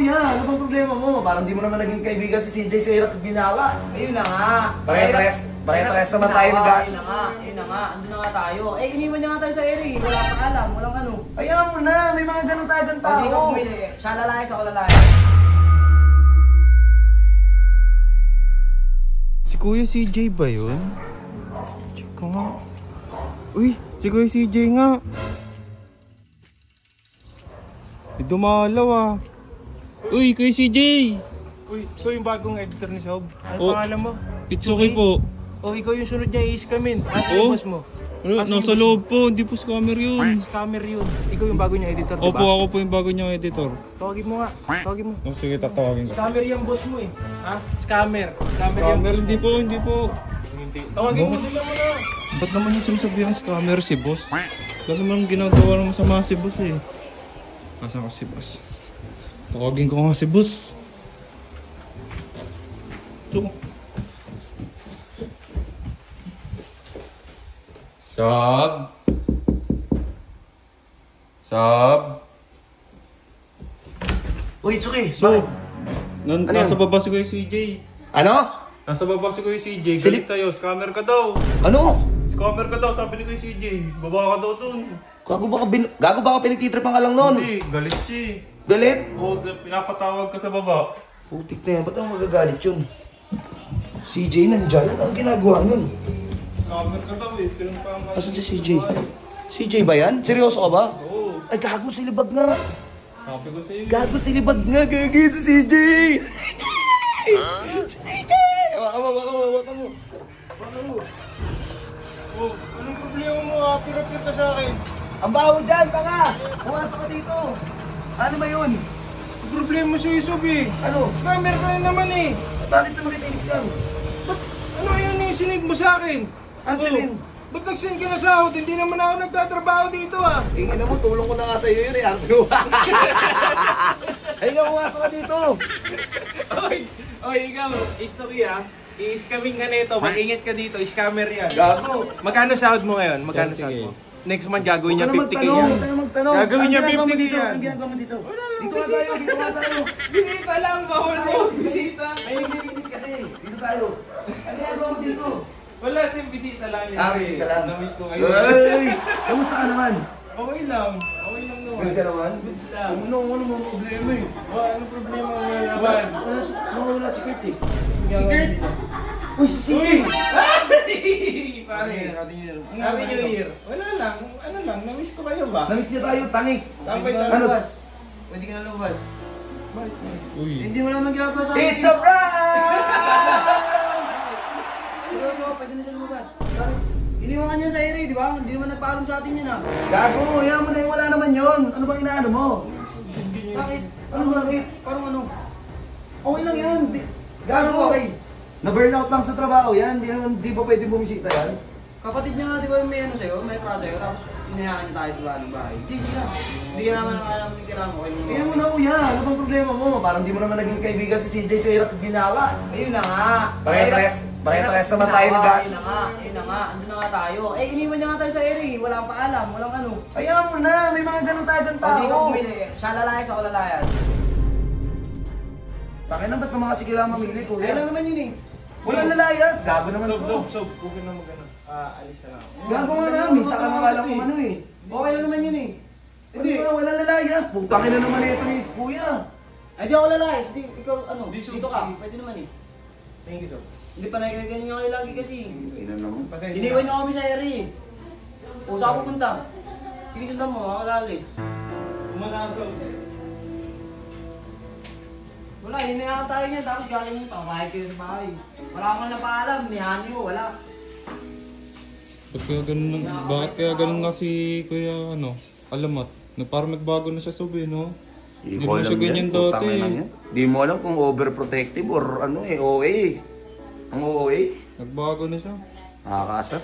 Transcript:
kuya, ano bang problema mo? Parang di mo naman naging kaibigan si CJ sa hirap at ginawa. Ayun na nga. Pare-pares naman tayo Ayun na nga. Andun na nga tayo. Eh, iniwan niya nga tayo sa area. Wala pa alam. Walang ano. Ayaw mo na, may mga ganun tayo ng tao. Hindi ka pumili. Siya lalaki, ako lalaki. Si Kuya CJ ba yun? Check ko nga. Uy, si Kuya CJ nga. Dumalaw ah. Uy, Kuya CJ! Uy, ikaw yung bagong editor ni Sob. Ano Oh. pangalan mo? It's okay po. Oh, ikaw yung sunod niya i-scamin. Ano Oh. yung boss mo? Nasa loob po, hindi po scammer yun. Scammer yun. Ikaw yung bago niya editor, Opo, diba? ako po yung bago niyang editor. Tawagin mo nga. Tawagin mo. Oh, sige, tatawagin ko. Scammer yung boss mo eh. Ha? Scammer. Scammer yung boss mo. Hindi po, hindi po. Hindi. Tawagin mo nila mo na. Ba't naman yung sinasabihan ng scammer si boss? Kasi naman ginagawa ng masama si boss eh. Nasaan ko si boss? Tawagin ko nga si boss. So, Sab? Uy, it's okay. So, Ano nasa yun? baba si Kuya CJ. Ano? Nasa baba si Kuya CJ. Galit sa'yo. Scammer ka daw. Ano? Scammer ka daw, sabi ni Kuya CJ. Baba ka daw dun. Gago ba ka pinagtitripan ka lang nun? Hindi, galit siya eh. Galit? O, pinapatawag ka sa baba. Putik na yan, ba't ako magagalit yun? CJ nandyan, ano ang ginagawa nun? Scammer ka daw eh. Pinuntahan ka. Asan si CJ? CJ ba yan? Seryoso ka ba? Oo. Ay, gago silibag nga! Sabi ko sa'yo. Gago silibag nga, gagi si CJ! Si CJ! Hawakan mo! Oh, anong problema mo? Apir-apir ka sa akin. Ang baho dyan, tanga! Pumasok ka dito! Ano ba yun? Ang problema sa Sob eh. Ano? Scammer ka na naman eh. Bakit naman kita iniscam? Ba't ano yun eh? Sinid mo sa akin. Ang silin? Ba't nag-send ka na sahod? Hindi naman ako nagtatrabaho dito ah. Tingin mo, tulong ko na nga sa'yo yun eh, Arthur. Ay, nga pumasok ka dito! Oy, ikaw, it's okay ah. I-scamming ka nito, mag-ingat ka dito, scammer yan. Gago! Magkano sahod mo ngayon? Magkano 30K. sahod mo? Next month gagawin niya Huwag 50K ka yan. na magtanong. Gagawin niya Ang ginagawa mo 50K dito? yan. Ang ginagawa mo dito? Wala lang, Dito nga tayo, dito nga tayo. Bisita lang, bawal mo. Bisita. Ay, naglilinis kasi. Dito tayo. Ang ginagawa mo dito? Wala, sim bisita lang yun. Bisita lang. Na-miss ko ngayon. Ay! Kamusta ka naman? Okay lang. Okay lang naman. Kamusta ka naman? Goods lang. Ano mga problema eh? Anong problema mo naman? Wala si Kurt eh. Si Kurt! Uy, si CJ! Pare, Happy New Year. Wala lang. Ano lang, na-miss ko kayo ba? Namiss niya tayo, tanik. Tambay Ano? tayo. Lumabas. Pwede ka na lumabas. Uy. Hindi mo naman ginagawa sa akin. It's a prank! Seryoso, pwede na siya lumabas. Iniwan ka niya sa area, di ba? Hindi naman nagpaalam sa atin yun ah. Gago, yan mo na yung wala naman yun. Ano bang inaano mo? Bakit? Ano bakit? Parang ano? Okay lang yun. Gago. Okay. Na-burnout lang sa trabaho yan. Di ba pwede bumisita yan? Kapatid niya nga, di ba yung may ano sa'yo? May traso sa'yo, tapos inayaan niya tayo diba ng bahay. Hindi sila. Hindi ka naman alam ng tirahan mo. Tingnan mo na kuya, ano bang problema mo? Parang di mo naman naging kaibigan si CJ sa hirap at ginawa. Ayun na nga. Pare-pares naman tayo ng Ayun na nga. Andun na nga tayo. Eh, iniwan niya nga tayo sa area. Wala pa alam. Walang ano. Ayaw mo na, may mga ganun tayo ng tao. Hindi ka pumili. Siya lalaki, ako lalaki. Bakit na ba't naman kasi kailangan mamili Ayun kuya? lang naman yun eh. Walang lalayas, gago naman to. Sob, okay na mag-ano. Alis na lang. Gago nga na, minsan ka nga lang kung ano eh. Okay lang naman yun eh. Hindi ba, walang lalayas, putangin na naman ito ni kuya. Ay, di ako lalaki. Di, ikaw, ano, Di, Sob, dito ka. sige. Pwede naman eh. Thank you, Sob. Hindi pa nakikinig niyo kayo lagi kasi. Ina naman. Pasensya Iniwan na. niyo kami sa area eh. O, saan pupunta? Sige, sundan mo. Ako lali. Umanasaw. Wala, hinayaan tayo niya. Tapos galing mo, pakakahit kayo sa bahay. Wala akong napaalam. Nihan niyo, wala. Bakit kaya ganun nga si Kuya ano, Alamat? Na parang nagbago na siya Sob no? Hindi mo siya ganyan dati. Di mo alam kung overprotective or ano eh, OA. Ang OA. Nagbago na siya. Nakakasar.